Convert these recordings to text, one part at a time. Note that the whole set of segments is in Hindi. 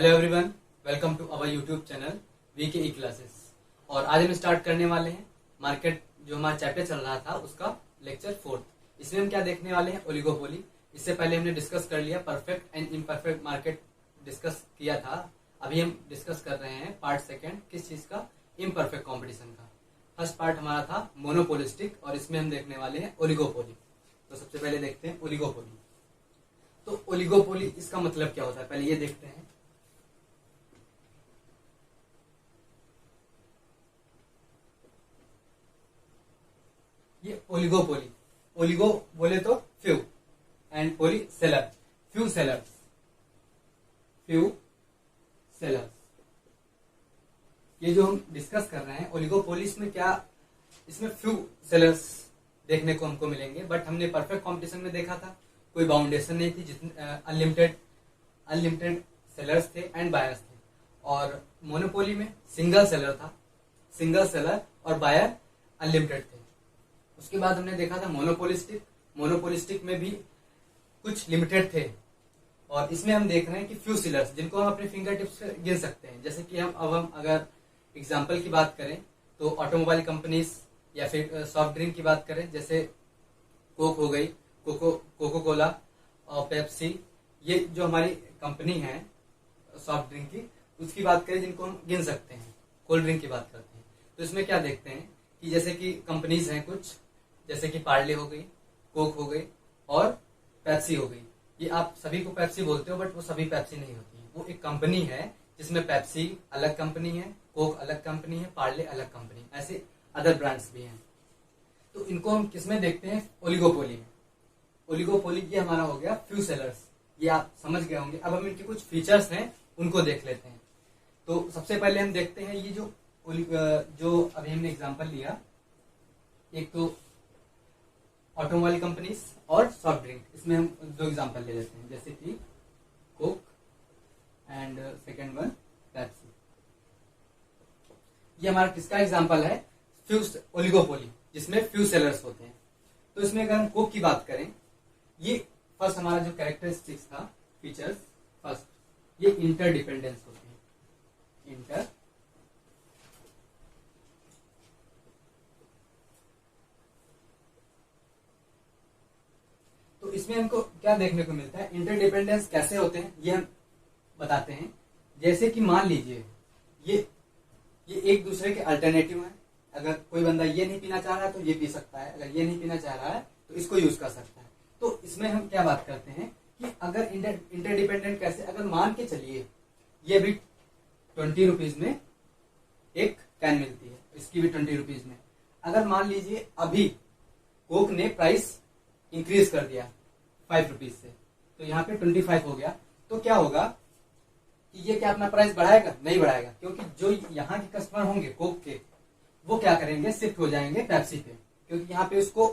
Hello everyone, welcome to our YouTube channel VK E classes. और आज हम स्टार्ट करने वाले हैं मार्केट, जो हमारा चैप्टर चल रहा था उसका लेक्चर 4। इसमें हम क्या देखने वाले हैं, ओलिगोपोली। इससे पहले हमने डिस्कस कर लिया perfect and imperfect market, discuss किया था। अभी हम डिस्कस कर रहे हैं पार्ट सेकेंड, किस चीज का, इम्परफेक्ट कॉम्पिटिशन का। फर्स्ट पार्ट हमारा था मोनोपोलिस्टिक और इसमें हम देखने वाले हैं ओलिगोपोली। तो सबसे पहले देखते हैं ओलिगोपोली। तो ओलिगोपोली इसका मतलब क्या होता है, पहले ये देखते हैं। ये ओलिगोपोली, ओलिगो बोले तो few and poly seller, few sellers, few sellers. ये जो हम डिस्कस कर रहे हैं ओलिगोपोलिस में क्या, इसमें फ्यू सेलर्स देखने को हमको मिलेंगे। बट हमने परफेक्ट कंपटीशन में देखा था कोई बाउंडेशन नहीं थी, जितने अनलिमिटेड सेलर्स थे एंड बायर्स थे। और मोनोपोली में सिंगल सेलर था, सिंगल सेलर और बायर अनलिमिटेड थे। उसके बाद हमने देखा था मोनोपोलिस्टिक, मोनोपोलिस्टिक में भी कुछ लिमिटेड थे। और इसमें हम देख रहे हैं कि फ्यू सेलर्स, जिनको हम अपने फिंगर टिप्स से गिन सकते हैं। जैसे कि हम अगर एग्जाम्पल की बात करें तो ऑटोमोबाइल कंपनीज, या फिर सॉफ्ट ड्रिंक की बात करें जैसे कोक हो गई, कोको कोला और पेप्सी, ये जो हमारी कंपनी है सॉफ्ट ड्रिंक की, उसकी बात करें जिनको हम गिन सकते हैं। कोल्ड ड्रिंक की बात करते हैं तो इसमें क्या देखते हैं कि जैसे कि कंपनीज हैं कुछ, जैसे कि पार्ले हो गई, कोक हो गई और पेप्सी हो गई। ये आप सभी को पेप्सी बोलते हो, बट वो सभी पेप्सी नहीं होती है। वो एक कंपनी है जिसमें पेप्सी अलग कंपनी है, कोक अलग कंपनी है, पार्ले अलग कंपनी, ऐसे अदर ब्रांड्स भी हैं। तो इनको हम किसमें देखते हैं, ओलिगोपोली में। ओलिगोपोली ये हमारा हो गया फ्यू सेलर्स, ये आप समझ गए होंगे। अब हम इनके कुछ फीचर्स हैं उनको देख लेते हैं। तो सबसे पहले हम देखते हैं ये जो अभी हमने एग्जांपल लिया, एक तो ऑटोमोबाइल कंपनीज और सॉफ्ट ड्रिंक, इसमें हम दो एग्जांपल ले लेते हैं, जैसे कि Coke and second one Pepsi. ये हमारा किसका एग्जांपल है, फ्यू ओलिगोपोली, जिसमें फ्यू सेलर्स होते हैं। तो इसमें अगर हम कोक की बात करें, ये फर्स्ट हमारा जो कैरेक्टरिस्टिक्स था, फीचर्स, फर्स्ट ये इंटरडिपेंडेंस होती है, इंटर। तो इसमें हमको क्या देखने को मिलता है, इंटरडिपेंडेंस कैसे होते हैं ये हम बताते हैं। जैसे कि मान लीजिए ये एक दूसरे के अल्टरनेटिव है। अगर कोई बंदा ये नहीं पीना चाह रहा है तो ये पी सकता है, अगर ये नहीं पीना चाह रहा है तो इसको यूज कर सकता है। तो इसमें हम क्या बात करते हैं कि अगर इंटरडिपेंडेंट कैसे, अगर मान के चलिए ये भी 20 रुपीज में एक कैन मिलती है, इसकी भी 20 रुपीज में। अगर मान लीजिए अभी कोक ने प्राइस इंक्रीज कर दिया 5 रुपीज से, तो यहाँ पे 25 हो गया। तो क्या होगा कि ये क्या अपना प्राइस बढ़ाएगा, नहीं बढ़ाएगा, क्योंकि जो यहाँ के कस्टमर होंगे कोक के, वो क्या करेंगे, शिफ्ट हो जाएंगे पेप्सी पे, क्योंकि यहाँ पे उसको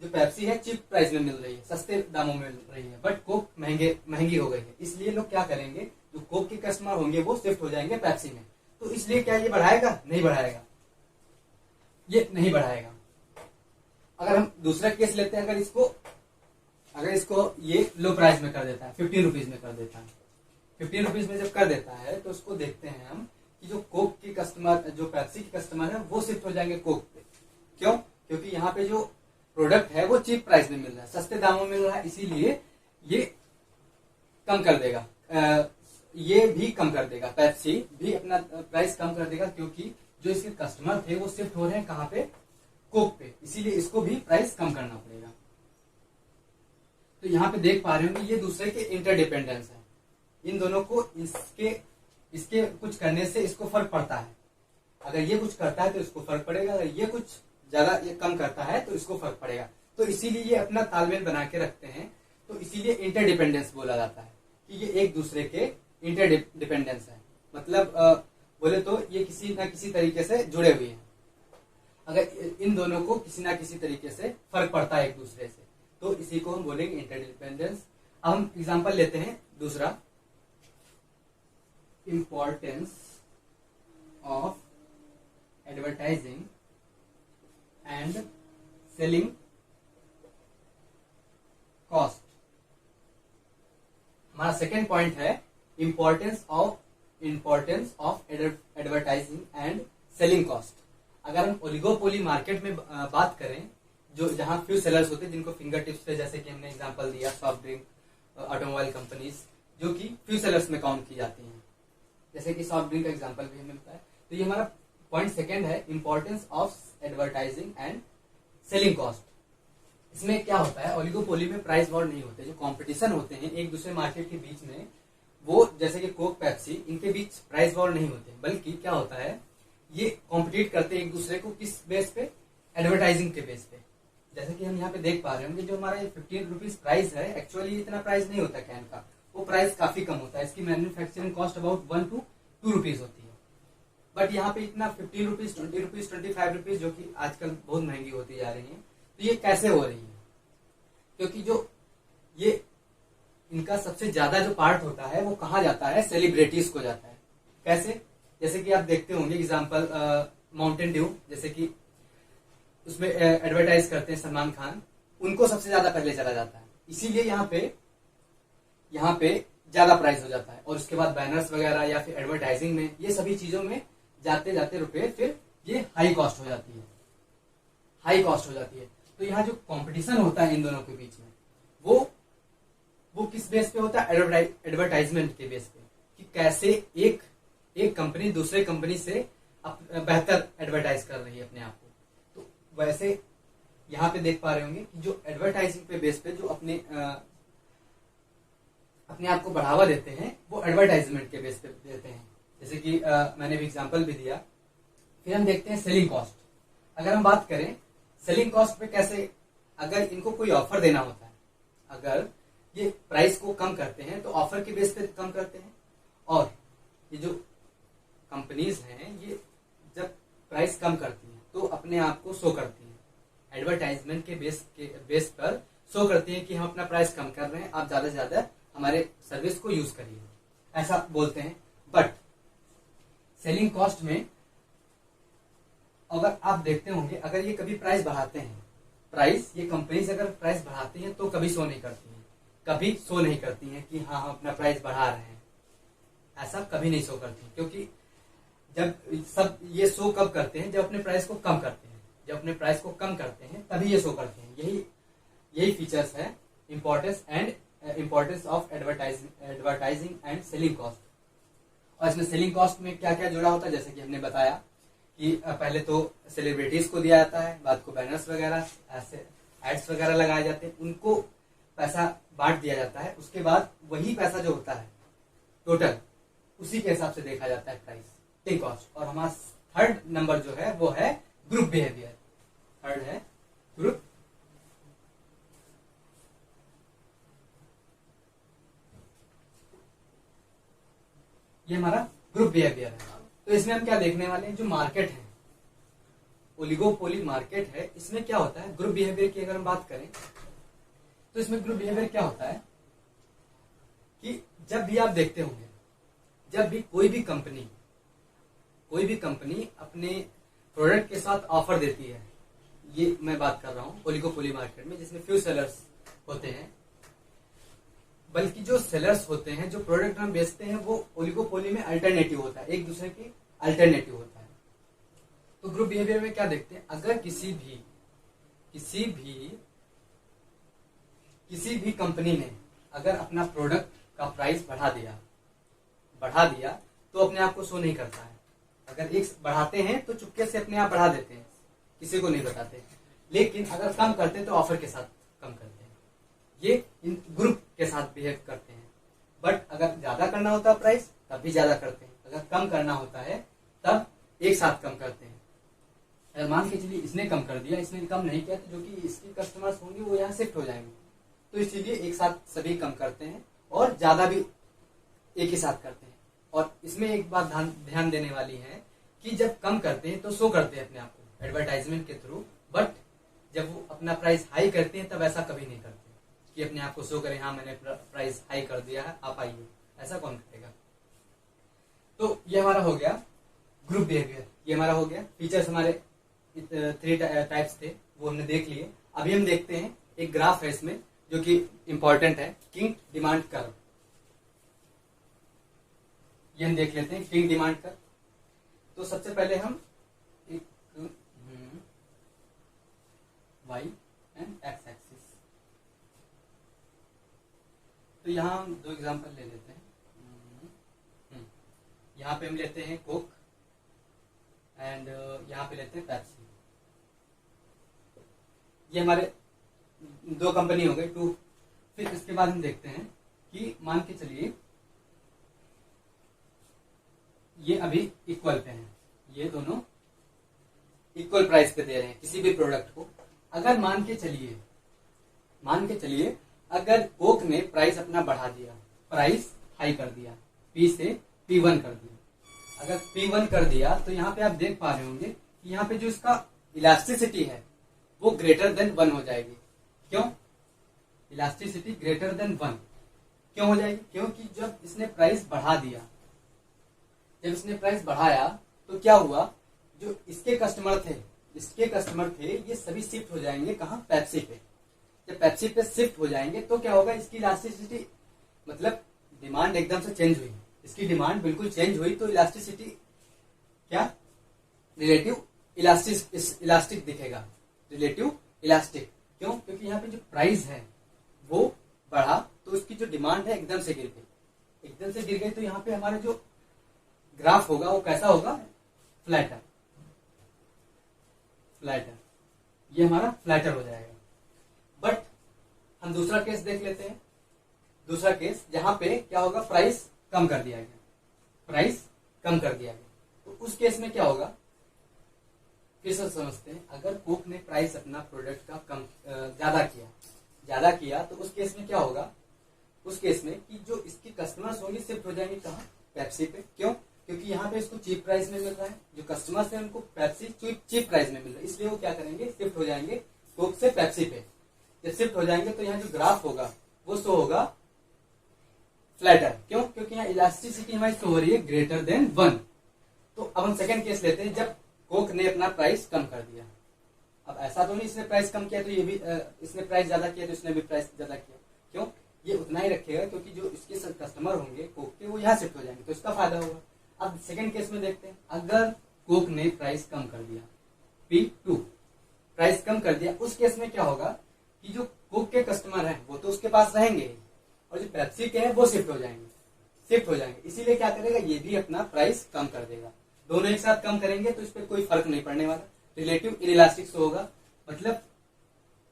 जो पेप्सी है चीप प्राइस में मिल रही है, सस्ते दामों में मिल रही है, बट कोक महंगी हो गई है। इसलिए लोग क्या करेंगे, जो कोक के कस्टमर होंगे वो शिफ्ट हो जाएंगे पेप्सी में। तो इसलिए क्या ये बढ़ाएगा, नहीं बढ़ाएगा, ये नहीं बढ़ाएगा। अगर हम दूसरा केस लेते हैं, अगर इसको ये लो प्राइस में कर देता है, 15 रुपीज में कर देता है, 15 रुपीज में जब कर देता है तो उसको देखते हैं हम कि जो कोक के कस्टमर, जो पेप्सी के कस्टमर है, वो शिफ्ट हो जाएंगे कोक पे। क्यों, क्योंकि यहाँ पे जो प्रोडक्ट है वो चीप प्राइस में मिल रहा है, सस्ते दामों में मिल रहा है, इसीलिए ये कम कर देगा, ये भी कम कर देगा, पेप्सी भी अपना प्राइस कम कर देगा, क्योंकि जो इसके कस्टमर थे वो शिफ्ट हो रहे हैं कहाँ पे, कोक पे, इसीलिए इसको भी प्राइस कम करना पड़ेगा। तो यहाँ पे देख पा रहे होंगे ये दूसरे के इंटरडिपेंडेंस है। इन दोनों को इसके कुछ करने से इसको फर्क पड़ता है। अगर ये कुछ करता है तो इसको फर्क पड़ेगा, अगर ये कुछ ज्यादा ये कम करता है तो इसको फर्क पड़ेगा। तो इसीलिए ये अपना तालमेल बना के रखते हैं। तो इसीलिए इंटरडिपेंडेंस बोला जाता है कि ये एक दूसरे के इंटरडिपेंडेंस है। मतलब बोले तो ये किसी ना किसी तरीके से जुड़े हुए हैं। अगर इन दोनों को किसी ना किसी तरीके से फर्क पड़ता है एक दूसरे से, तो इसी को हम बोलेंगे इंटरडिपेंडेंस। अब हम एग्जांपल लेते हैं दूसरा, importance of advertising and selling cost. हमारा सेकेंड पॉइंट है importance of advertising and selling cost. अगर हम ओलिगोपोली मार्केट में बात करें, जो जहां फ्यू सेलर्स होते हैं जिनको फिंगर टिप्स पे, जैसे कि हमने एग्जांपल दिया सॉफ्ट ड्रिंक, ऑटोमोबाइल कंपनीज, जो कि फ्यू सेलर्स में काउंट की जाती हैं, जैसे कि सॉफ्ट ड्रिंक का एग्जांपल भी हमें मिलता है। तो ये हमारा पॉइंट सेकंड है, importance of advertising and selling cost. इसमें क्या होता है, ओलिगोपोली में प्राइस वॉर नहीं होते। जो कंपटीशन होते हैं एक दूसरे मार्केट के बीच में, वो जैसे कि कोक, पेप्सी, इनके बीच प्राइस वॉर नहीं होते, बल्कि क्या होता है, ये कॉम्पिटिट करते हैं एक दूसरे को किस बेस पे, एडवर्टाइजिंग के बेस पे। जैसे कि हम यहाँ पे देख पा रहे होंगे, जो हमारा 15 रुपीज प्राइस है, एक्चुअली इतना प्राइस नहीं होता कैन का, वो प्राइस काफी कम होता है। इसकी manufacturing cost about 1 to 2 rupees होती है। बट यहाँ पे इतना 15 रुपीज, 20 रुपीज, 25 रुपीज, जो कि आजकल बहुत महंगी होती जा रही है। तो ये कैसे हो रही है, क्योंकि जो ये इनका सबसे ज्यादा जो पार्ट होता है वो कहाँ जाता है, सेलिब्रिटीज को जाता है। कैसे, जैसे कि आप देखते होंगे एग्जांपल माउंटेन ड्यू, जैसे कि उसमें एडवर्टाइज करते हैं सलमान खान, उनको सबसे ज्यादा पहले चला जाता है, इसीलिए यहाँ पे ज्यादा प्राइस हो जाता है। और उसके बाद बैनर्स वगैरह या फिर एडवर्टाइजिंग में, ये सभी चीजों में जाते जाते रुपए, फिर ये हाई कॉस्ट हो जाती है, हाई कॉस्ट हो जाती है। तो यहाँ जो कंपटीशन होता है इन दोनों के बीच में, वो किस बेस पे होता है, एडवर्टाइजमेंट के बेस पे, कि कैसे एक कंपनी दूसरे कंपनी से बेहतर एडवर्टाइज कर रही है अपने आप को। तो वैसे यहाँ पे देख पा रहे होंगे कि जो एडवर्टाइजिंग पे बेस पे जो अपने आप को बढ़ावा देते हैं, वो एडवर्टाइजमेंट के बेस पे देते हैं। जैसे कि मैंने भी एग्जांपल भी दिया। फिर हम देखते हैं सेलिंग कॉस्ट। अगर हम बात करें सेलिंग कॉस्ट पे, कैसे, अगर इनको कोई ऑफर देना होता है, अगर ये प्राइस को कम करते हैं तो ऑफर के बेस पे कम करते हैं। और ये जो कंपनीज हैं, ये जब प्राइस कम करती हैं तो अपने आप को शो करती हैं, एडवर्टाइजमेंट के बेस पर शो करती हैं कि हम अपना प्राइस कम कर रहे हैं, आप ज्यादा से ज्यादा हमारे सर्विस को यूज करिए, ऐसा बोलते हैं। बट सेलिंग कॉस्ट में अगर आप देखते होंगे, अगर ये कभी प्राइस बढ़ाते हैं, ये कंपनीज अगर प्राइस बढ़ाती हैं तो कभी शो नहीं करती हैं, कि हाँ हम अपना प्राइस बढ़ा रहे हैं, ऐसा कभी नहीं शो करती। क्योंकि जब सब ये शो कब करते हैं, जब अपने प्राइस को कम करते हैं, तभी ये शो करते हैं। यही फीचर्स है importance of advertising and selling cost. और इसमें सेलिंग कॉस्ट में क्या क्या जुड़ा होता है, जैसे कि हमने बताया कि पहले तो सेलिब्रिटीज को दिया जाता है, बाद को बैनर्स वगैरह, ऐसे एड्स वगैरह लगाए जाते हैं, उनको पैसा बांट दिया जाता है। उसके बाद वही पैसा जो होता है टोटल, उसी के हिसाब से देखा जाता है प्राइस, सेलिंग कॉस्ट। और हमारा थर्ड नंबर जो है वो है ग्रुप बिहेवियर। थर्ड है ग्रुप, ये हमारा ग्रुप बिहेवियर है। तो इसमें हम क्या देखने वाले हैं, जो मार्केट है, ओलिगोपोली मार्केट है, इसमें क्या होता है, ग्रुप बिहेवियर की अगर हम बात करें तो इसमें ग्रुप बिहेवियर क्या होता है कि जब भी आप देखते होंगे, जब भी कोई भी कंपनी अपने प्रोडक्ट के साथ ऑफर देती है, ये मैं बात कर रहा हूं ओलिगोपोली मार्केट में, जिसमें फ्यू सेलर्स होते हैं, बल्कि जो सेलर्स होते हैं, जो प्रोडक्ट हम बेचते हैं, वो ओलिगोपोली में अल्टरनेटिव होता है, एक दूसरे के अल्टरनेटिव होता है। तो ग्रुप बिहेवियर में क्या देखते हैं, अगर किसी भी कंपनी ने अगर अपना प्रोडक्ट का प्राइस बढ़ा दिया तो अपने आप को शो नहीं करता है। अगर एक बढ़ाते हैं तो चुपके से अपने आप बढ़ा देते हैं, किसी को नहीं बताते। लेकिन अगर कम करते हैं तो ऑफर के साथ कम करते हैं, ये इन ग्रुप के साथ बिहेव करते हैं। बट अगर ज्यादा करना होता है प्राइस, तब भी ज्यादा करते हैं, अगर कम करना होता है तब एक साथ कम करते हैं। अगर मान के चलिए इसने कम कर दिया, इसने कम नहीं किया, तो जो कि इसके कस्टमर्स होंगे वो यहाँ शिफ्ट हो जाएंगे, तो इसीलिए एक साथ सभी कम करते हैं और ज्यादा भी एक ही साथ करते हैं। और इसमें एक बात ध्यान देने वाली है कि जब कम करते हैं तो शो करते हैं अपने आप को एडवर्टाइजमेंट के थ्रू, बट जब वो अपना प्राइस हाई करते हैं तब ऐसा कभी नहीं करते कि अपने आप को शो करें, हाँ मैंने प्राइस हाई कर दिया है, आप आइए, ऐसा कौन करेगा। तो ये हमारा हो गया ग्रुप बिहेवियर, ये हमारा हो गया फीचर्स। हमारे 3 टाइप्स थे, वो हमने देख लिए। अभी हम देखते हैं एक ग्राफ है इसमें जो कि इंपॉर्टेंट है, किंग डिमांड कर्व। ये हम देख लेते हैं किंग डिमांड कर्व। तो सबसे पहले हम एक वाई एंड एक्स एक्सिस, तो यहाँ हम दो एग्जांपल ले लेते हैं। यहाँ पे हम लेते हैं कोक एंड यहाँ पे लेते हैं पेप्सी। ये हमारे दो कंपनी हो गई, टू। फिर इसके बाद हम देखते हैं कि मान के चलिए ये अभी इक्वल पे हैं, ये दोनों इक्वल प्राइस पे दे रहे हैं किसी भी प्रोडक्ट को। अगर मान के चलिए अगर कोक ने प्राइस अपना बढ़ा दिया, प्राइस हाई कर दिया, P से P1 कर दिया। अगर P1 कर दिया तो यहाँ पे आप देख पा रहे होंगे कि यहाँ पे जो इसका इलास्टिसिटी है वो ग्रेटर देन 1 हो जाएगी। क्यों इलास्टिसिटी ग्रेटर देन 1 क्यों हो जाएगी? क्योंकि जब इसने प्राइस बढ़ा दिया, जब इसने प्राइस बढ़ाया तो क्या हुआ, जो इसके कस्टमर थे ये सभी शिफ्ट हो जाएंगे कहाँ? पेप्सी पे। जब पेप्सी पे शिफ्ट हो जाएंगे तो क्या होगा, इसकी इलास्टिसिटी मतलब डिमांड एकदम से चेंज हुई, इसकी डिमांड बिल्कुल चेंज हुई, तो इलास्टिसिटी क्या रिलेटिव इलास्टिक दिखेगा, रिलेटिव इलास्टिक। क्यों? क्योंकि यहाँ पे जो प्राइस है वो बढ़ा तो उसकी जो डिमांड है एकदम से गिर गई, तो यहाँ पे हमारा जो ग्राफ होगा वो कैसा होगा? फ्लैटर। ये हमारा फ्लैटर हो जाएगा। बट हम दूसरा केस देख लेते हैं। दूसरा केस जहां पे क्या होगा, प्राइस कम कर दिया गया, तो उस केस में क्या होगा फिर से समझते हैं। अगर कोक ने प्राइस अपना प्रोडक्ट का कम ज्यादा किया तो उस केस में क्या होगा, उस केस में कि जो इसके कस्टमर्स होंगे शिफ्ट हो जाएंगे कहाँ? पेप्सी पे। क्यों? क्योंकि यहाँ पे इसको चीप प्राइस में मिल रहा है, जो कस्टमर्स है उनको पेप्सी चीप प्राइस में मिल रहा है, इसलिए वो क्या करेंगे, शिफ्ट हो जाएंगे कोक से पेप्सी पे। जब शिफ्ट हो जाएंगे तो यहाँ जो ग्राफ होगा वो शो होगा फ्लैटर। क्यों? क्योंकि यहाँ इलास्टिसिटी हमारी शो हो रही है ग्रेटर देन 1। तो अब हम सेकंड केस लेते हैं, जब कोक ने अपना प्राइस कम कर दिया। अब ऐसा तो नहीं इसने प्राइस कम किया तो ये भी इसने प्राइस ज्यादा किया तो इसने भी प्राइस ज्यादा किया। क्यों? ये उतना ही रखेगा क्योंकि जो इसके कस्टमर होंगे कोक के वो यहाँ शिफ्ट हो जाएंगे, तो इसका फायदा होगा। अब सेकंड केस में देखते हैं, अगर कोक ने प्राइस कम कर दिया, P2 प्राइस कम कर दिया, उस केस में क्या होगा कि जो कोक के कस्टमर हैं वो तो उसके पास रहेंगे और जो पेप्सी के हैं वो शिफ्ट हो जाएंगे। इसीलिए क्या करेगा, ये भी अपना प्राइस कम कर देगा। दोनों एक साथ कम करेंगे तो इस पर कोई फर्क नहीं पड़ने वाला, रिलेटिव इनइलास्टिक होगा। मतलब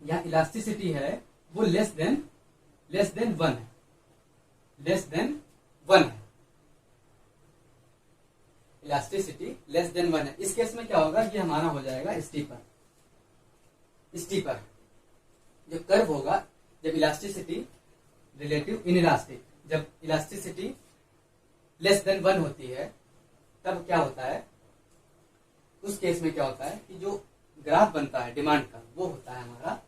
यहाँ इलास्टिसिटी है वो लेस देन 1 है, इलास्टिसिटी लेस देन 1 है। इस केस में क्या होगा, ये हमारा हो जाएगा स्टीपर। जो कर्व होगा, जब इलास्टिसिटी रिलेटिव इनइलास्टिक, जब इलास्टिसिटी लेस देन 1 होती है तब क्या होता है, उस केस में क्या होता है कि जो ग्राफ बनता है डिमांड का वो होता है हमारा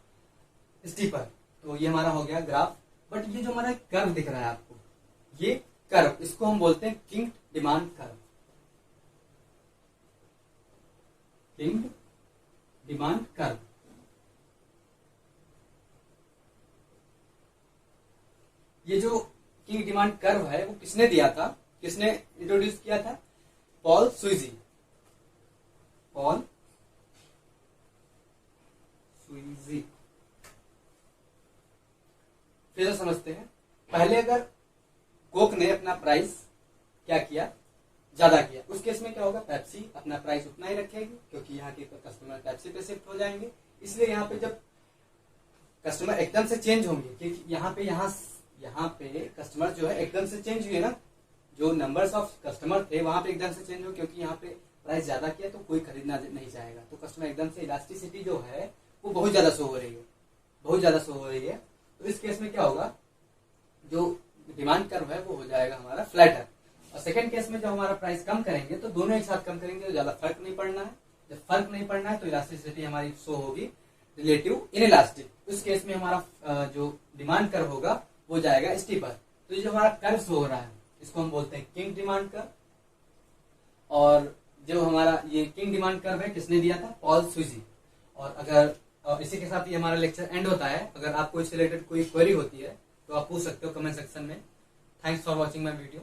स्टीपर। तो ये हमारा हो गया ग्राफ। बट ये जो हमारा कर्व दिख रहा है आपको, ये कर्व, इसको हम बोलते हैं king demand curve. King demand curve. ये जो किंग डिमांड कर्व है वो किसने दिया था, किसने इंट्रोड्यूस किया था? पॉल सुइजी। फिर से समझते हैं। पहले अगर कोक ने अपना प्राइस क्या किया, ज्यादा किया, उस केस में क्या होगा, पेप्सी अपना प्राइस उतना ही रखेगी क्योंकि यहाँ के कस्टमर पेप्सी पे शिफ्ट हो जाएंगे। इसलिए यहाँ पे जब कस्टमर एकदम से चेंज होंगे, क्योंकि यहाँ पे कस्टमर जो है एकदम से चेंज हुए ना, जो नंबर्स ऑफ कस्टमर थे वहां पे एकदम से चेंज हो, क्योंकि यहाँ पे प्राइस ज्यादा किया तो कोई खरीदना नहीं चाहेगा, तो कस्टमर एकदम से इलास्टिसिटी जो है वो बहुत ज्यादा शो हो रही है। तो इस केस में क्या होगा, जो डिमांड कर्व है वो हो जाएगा हमारा फ्लैटर। और सेकंड केस में जब हमारा प्राइस कम करेंगे तो दोनों एक साथ कम करेंगे तो ज्यादा फर्क नहीं पड़ना है। जब फर्क नहीं पड़ना है तो इलास्टिसिटी हमारी शो होगी रिलेटिव इनइलास्टिक। उस केस में हमारा जो डिमांड कर्व होगा वो जाएगा स्टीपर। तो ये जो हमारा कर्व शो हो रहा है इसको हम बोलते हैं किंग डिमांड कर्व। और जो हमारा ये किंग डिमांड कर्व है किसने दिया था, पॉल सुइजी। और इसी के साथ ये हमारा लेक्चर एंड होता है। अगर आपको इससे रिलेटेड कोई क्वेरी होती है तो आप पूछ सकते हो कमेंट सेक्शन में। Thanks for watching my video.